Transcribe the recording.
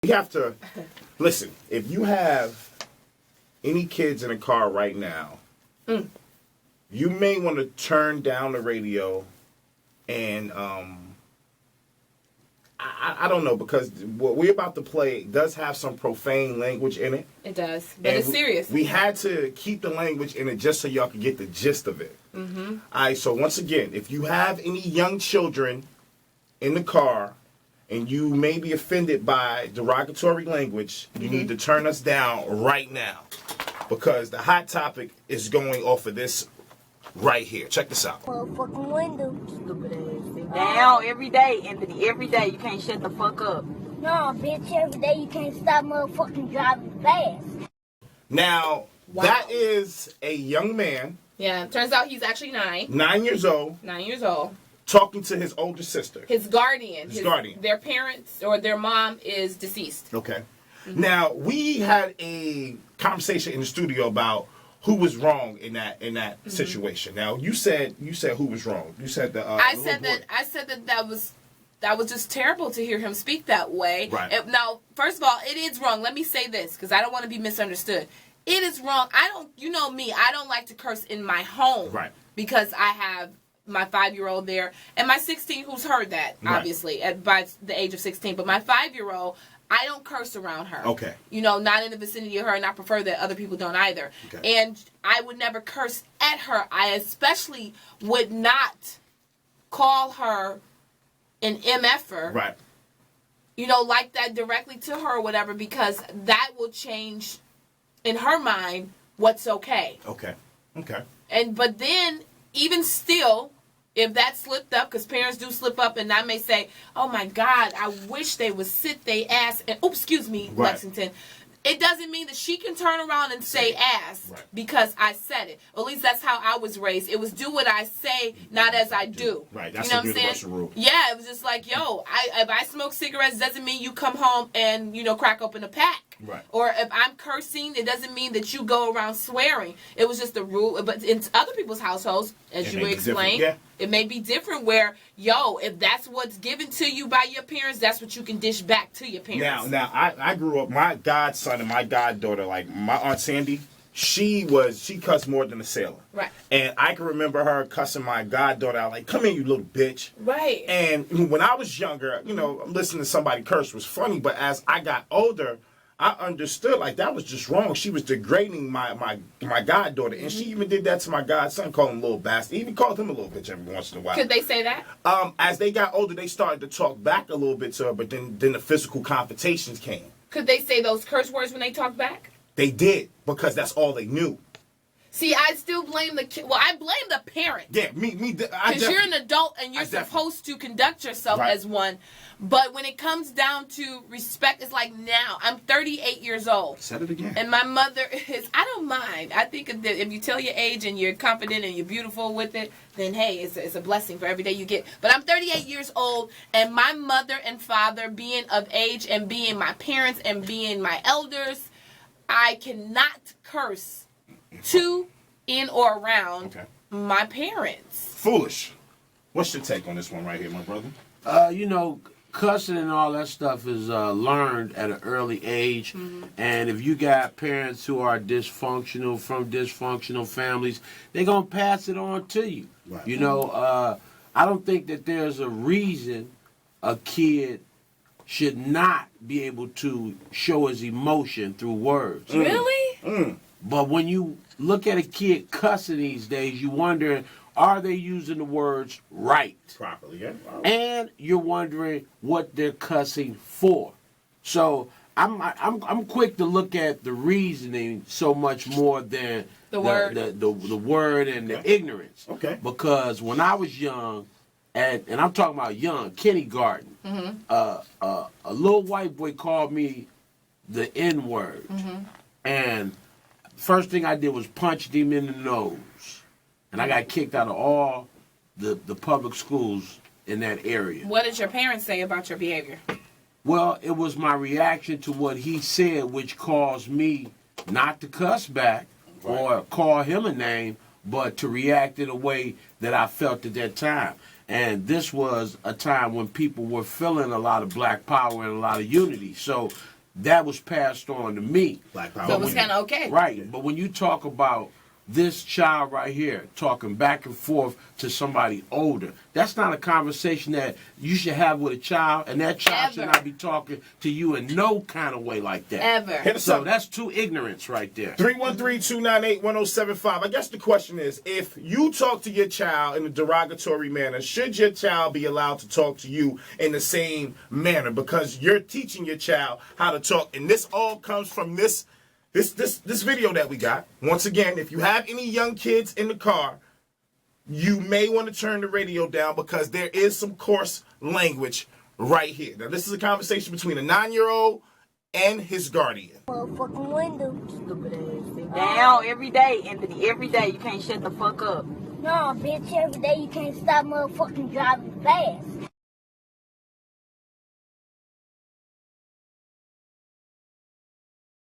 We have to listen. If you have any kids in a car right now, you may want to turn down the radio and I don't know, because what we're about to play does have some profane language in it. It does, but it's serious. We had to keep the language in it just so y'all could get the gist of it. Mm-hmm. All right, so once again, if you have any young children in the car and you may be offended by derogatory language, you need to turn us down right now, because the hot topic is going off of this right here. Check this out. Motherfucking window. Stupid ass. Sit down every day, Anthony. Every day. You can't shut the fuck up. No, bitch, every day you can't stop motherfucking driving fast. Now, that is a young man. Yeah, turns out he's actually 9. 9 years old. 9 years old. Talking to his older sister. His guardian. His guardian. Their parents or their mom is deceased. Okay. Now, we had a conversation in the studio about who was wrong in that situation. Now, you said who was wrong. You said the I said that was just terrible to hear him speak that way. Right. Now, first of all, it is wrong. Let me say this, because I don't want to be misunderstood. It is wrong. You know me, I don't like to curse in my home. Right. Because I have my 5-year-old there and my 16 who's heard that, obviously, by the age of 16. But my 5-year-old, I don't curse around her. Okay. You know, not in the vicinity of her, and I prefer that other people don't either. Okay. And I would never curse at her. I especially would not call her an MFer. Right. You know, like that directly to her or whatever, because that will change, in her mind, what's okay. Okay. Okay. But then, even still, if that slipped up, because parents do slip up, and I may say, oh my God, I wish they would sit they ass, and, oops, excuse me, Lexington. It doesn't mean that she can turn around and say ass because I said it. Or at least that's how I was raised. It was do what I say, not as I do. Right, that's you know the universal rule. Yeah, it was just like, yo, if I smoke cigarettes, doesn't mean you come home and, crack open a pack. Right. Or if I'm cursing, it doesn't mean that you go around swearing. It was just a rule. But in other people's households, as you explained, it may be different where, if that's what's given to you by your parents, that's what you can dish back to your parents. Now I grew up, my godson and my goddaughter, like my Aunt Sandy, she cussed more than a sailor. Right. And I can remember her cussing my goddaughter out, like, come here, you little bitch. Right. And when I was younger, listening to somebody curse was funny, but as I got older, I understood, like, that was just wrong. She was degrading my goddaughter. And she even did that to my godson, called him a little bastard. Even called him a little bitch every once in a while. Could they say that? As they got older, they started to talk back a little bit to her, but then the physical confrontations came. Could they say those curse words when they talk back? They did, because that's all they knew. See, I still blame the kid. Well, I blame the parent. Yeah, me. Because you're an adult and you're supposed to conduct yourself as one. But when it comes down to respect, it's like now. I'm 38 years old. Said it again. And my mother is, I don't mind. I think if you tell your age and you're confident and you're beautiful with it, then hey, it's a blessing for every day you get. But I'm 38 years old, and my mother and father being of age and being my parents and being my elders, I cannot curse to, in, or around my parents. Foolish. What's your take on this one right here, my brother? Cussing and all that stuff is learned at an early age. Mm-hmm. And if you got parents who are dysfunctional, from dysfunctional families, they're going to pass it on to you. Right. I don't think that there's a reason a kid should not be able to show his emotion through words. Really? But when you look at a kid cussing these days, you wonder, are they using the words right? Properly, yeah. Wow. And you're wondering what they're cussing for. So I'm quick to look at the reasoning so much more than the word and the ignorance. Okay. Because when I was young, and I'm talking about young, kindergarten, a little white boy called me the N-word. And first thing I did was punched him in the nose. And I got kicked out of all the public schools in that area. What did your parents say about your behavior? Well, it was my reaction to what he said, which caused me not to cuss back or call him a name, but to react in a way that I felt at that time. And this was a time when people were feeling a lot of black power and a lot of unity. So that was passed on to me. Black power. So it was kind of okay. Right. But when you talk about this child right here talking back and forth to somebody older, that's not a conversation that you should have with a child, and that child should not be talking to you in no kind of way like that. Ever. So that's true ignorance right there. 313-298-1075. I guess the question is, if you talk to your child in a derogatory manner, should your child be allowed to talk to you in the same manner? Because you're teaching your child how to talk, and this all comes from this video that we got. Once again, if you have any young kids in the car, you may want to turn the radio down because there is some coarse language right here. Now, this is a conversation between a 9-year-old and his guardian. Motherfucking window. Stupid ass. Sit down every day, Anthony. Every day. You can't shut the fuck up. No, bitch, every day you can't stop motherfucking driving fast.